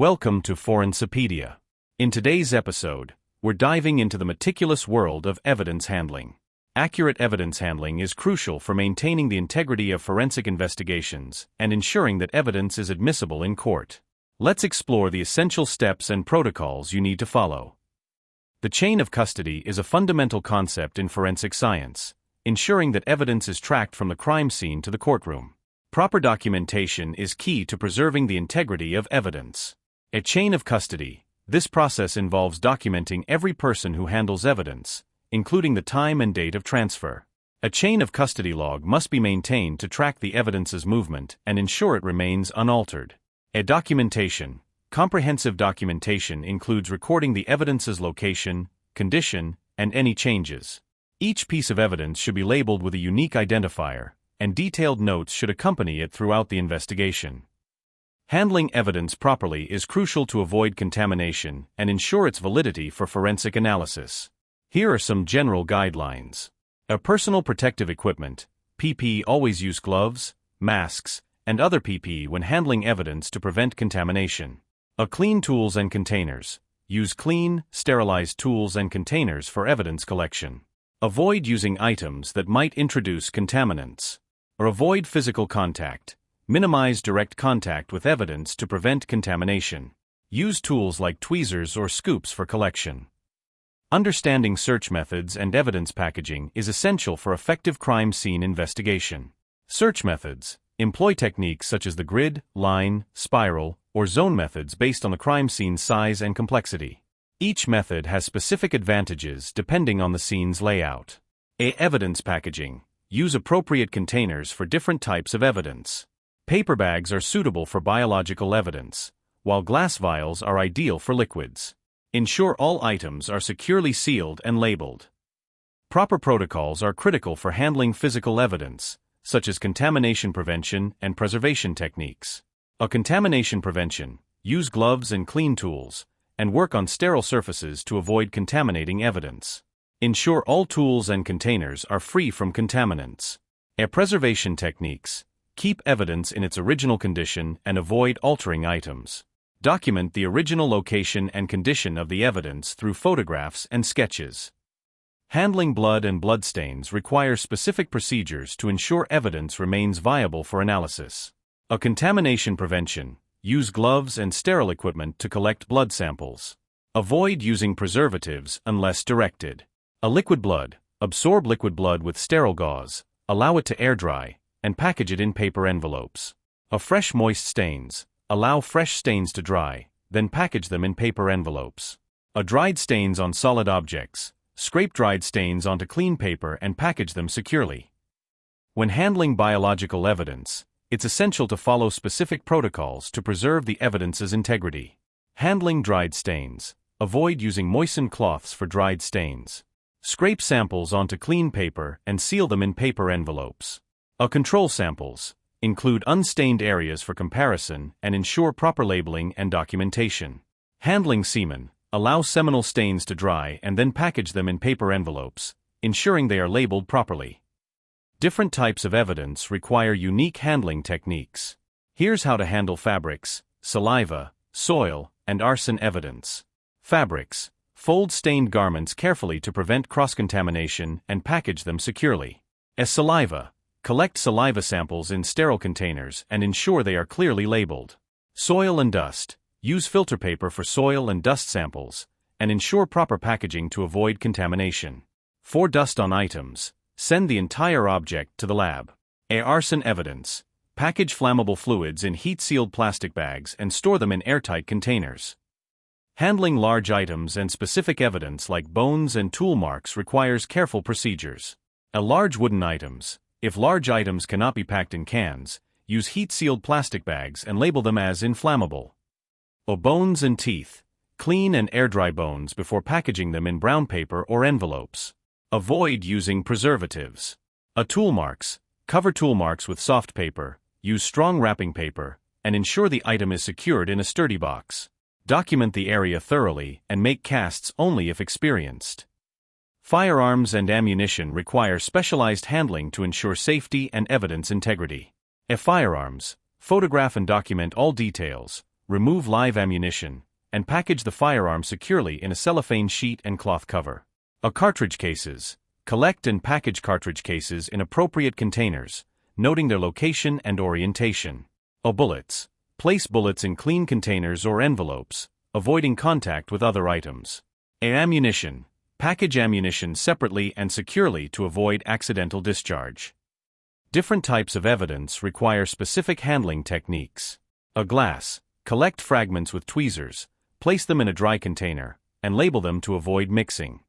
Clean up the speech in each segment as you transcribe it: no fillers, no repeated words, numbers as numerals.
Welcome to Forensopedia. In today's episode, we're diving into the meticulous world of evidence handling. Accurate evidence handling is crucial for maintaining the integrity of forensic investigations and ensuring that evidence is admissible in court. Let's explore the essential steps and protocols you need to follow. The chain of custody is a fundamental concept in forensic science, ensuring that evidence is tracked from the crime scene to the courtroom. Proper documentation is key to preserving the integrity of evidence. A chain of custody. This process involves documenting every person who handles evidence, including the time and date of transfer. A chain of custody log must be maintained to track the evidence's movement and ensure it remains unaltered. Documentation. Comprehensive documentation includes recording the evidence's location, condition, and any changes. Each piece of evidence should be labeled with a unique identifier, and detailed notes should accompany it throughout the investigation. Handling evidence properly is crucial to avoid contamination and ensure its validity for forensic analysis. Here are some general guidelines. Personal protective equipment, PPE. Always use gloves, masks, and other PPE when handling evidence to prevent contamination. Clean tools and containers. Use clean, sterilized tools and containers for evidence collection. Avoid using items that might introduce contaminants. Avoid physical contact. Minimize direct contact with evidence to prevent contamination. Use tools like tweezers or scoops for collection. Understanding search methods and evidence packaging is essential for effective crime scene investigation. Search methods. Employ techniques such as the grid, line, spiral, or zone methods based on the crime scene size and complexity. Each method has specific advantages depending on the scene's layout. Evidence packaging. Use appropriate containers for different types of evidence. Paper bags are suitable for biological evidence, while glass vials are ideal for liquids. Ensure all items are securely sealed and labeled. Proper protocols are critical for handling physical evidence, such as contamination prevention and preservation techniques. Contamination prevention. Use gloves and clean tools, and work on sterile surfaces to avoid contaminating evidence. Ensure all tools and containers are free from contaminants. Preservation techniques. Keep evidence in its original condition and avoid altering items. Document the original location and condition of the evidence through photographs and sketches. Handling blood and bloodstains requires specific procedures to ensure evidence remains viable for analysis. Contamination prevention. Use gloves and sterile equipment to collect blood samples. Avoid using preservatives unless directed. Liquid blood. Absorb liquid blood with sterile gauze, allow it to air dry, and package it in paper envelopes. Fresh moist stains. Allow fresh stains to dry, then package them in paper envelopes. Dried stains on solid objects. Scrape dried stains onto clean paper and package them securely. When handling biological evidence, it's essential to follow specific protocols to preserve the evidence's integrity. Handling dried stains. Avoid using moistened cloths for dried stains. Scrape samples onto clean paper and seal them in paper envelopes. Control samples. Include unstained areas for comparison and ensure proper labeling and documentation. Handling semen. Allow seminal stains to dry and then package them in paper envelopes, ensuring they are labeled properly. Different types of evidence require unique handling techniques. Here's how to handle fabrics, saliva, soil, and arson evidence. Fabrics. Fold stained garments carefully to prevent cross-contamination and package them securely. Saliva. Collect saliva samples in sterile containers and ensure they are clearly labeled. Soil and dust. Use filter paper for soil and dust samples, and ensure proper packaging to avoid contamination. For dust on items, send the entire object to the lab. Arson evidence. Package flammable fluids in heat-sealed plastic bags and store them in airtight containers. Handling large items and specific evidence like bones and tool marks requires careful procedures. Large wooden items. If large items cannot be packed in cans, use heat-sealed plastic bags and label them as inflammable. Bones and teeth. Clean and air-dry bones before packaging them in brown paper or envelopes. Avoid using preservatives. Tool marks. Cover tool marks with soft paper, use strong wrapping paper, and ensure the item is secured in a sturdy box. Document the area thoroughly and make casts only if experienced. Firearms and ammunition require specialized handling to ensure safety and evidence integrity. Firearms. Photograph and document all details, remove live ammunition, and package the firearm securely in a cellophane sheet and cloth cover. Cartridge cases. Collect and package cartridge cases in appropriate containers, noting their location and orientation. Bullets. Place bullets in clean containers or envelopes, avoiding contact with other items. Ammunition. Package ammunition separately and securely to avoid accidental discharge. Different types of evidence require specific handling techniques. Glass. Collect fragments with tweezers, place them in a dry container, and label them to avoid mixing.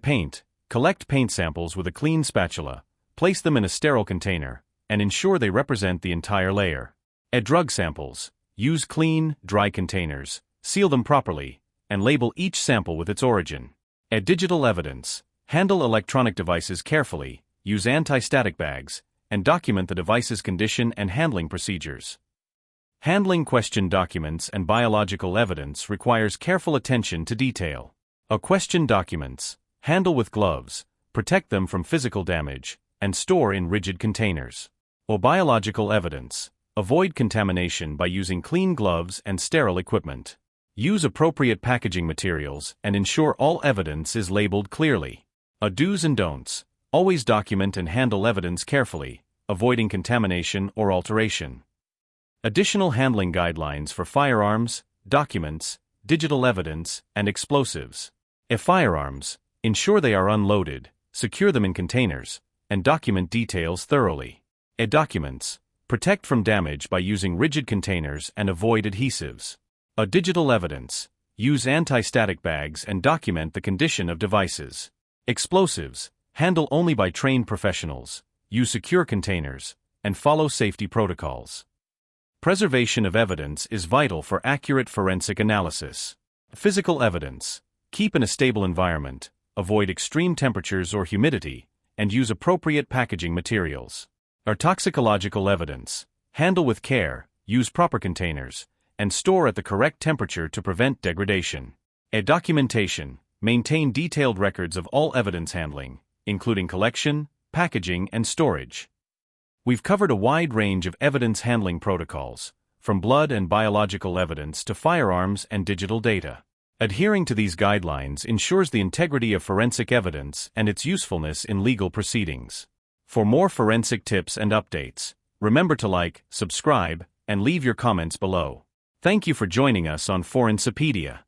Paint. Collect paint samples with a clean spatula, place them in a sterile container, and ensure they represent the entire layer. Drug samples. Use clean, dry containers, seal them properly, and label each sample with its origin. Digital evidence. Handle electronic devices carefully, use anti-static bags, and document the device's condition and handling procedures. Handling question documents and biological evidence requires careful attention to detail. Question documents. Handle with gloves, protect them from physical damage, and store in rigid containers. Biological evidence. Avoid contamination by using clean gloves and sterile equipment. Use appropriate packaging materials and ensure all evidence is labeled clearly. Do's and don'ts. Always document and handle evidence carefully, avoiding contamination or alteration. Additional handling guidelines for firearms, documents, digital evidence, and explosives. Firearms. Ensure they are unloaded, secure them in containers, and document details thoroughly. Documents. Protect from damage by using rigid containers and avoid adhesives. Digital evidence. Use anti-static bags and document the condition of devices. Explosives. Handle only by trained professionals, use secure containers, and follow safety protocols. Preservation of evidence is vital for accurate forensic analysis. Physical evidence. Keep in a stable environment, avoid extreme temperatures or humidity, and use appropriate packaging materials. Toxicological evidence. Handle with care, use proper containers, and store at the correct temperature to prevent degradation. Documentation. Maintain detailed records of all evidence handling, including collection, packaging, and storage. We've covered a wide range of evidence handling protocols, from blood and biological evidence to firearms and digital data. Adhering to these guidelines ensures the integrity of forensic evidence and its usefulness in legal proceedings. For more forensic tips and updates, remember to like, subscribe, and leave your comments below. Thank you for joining us on Forensopedia.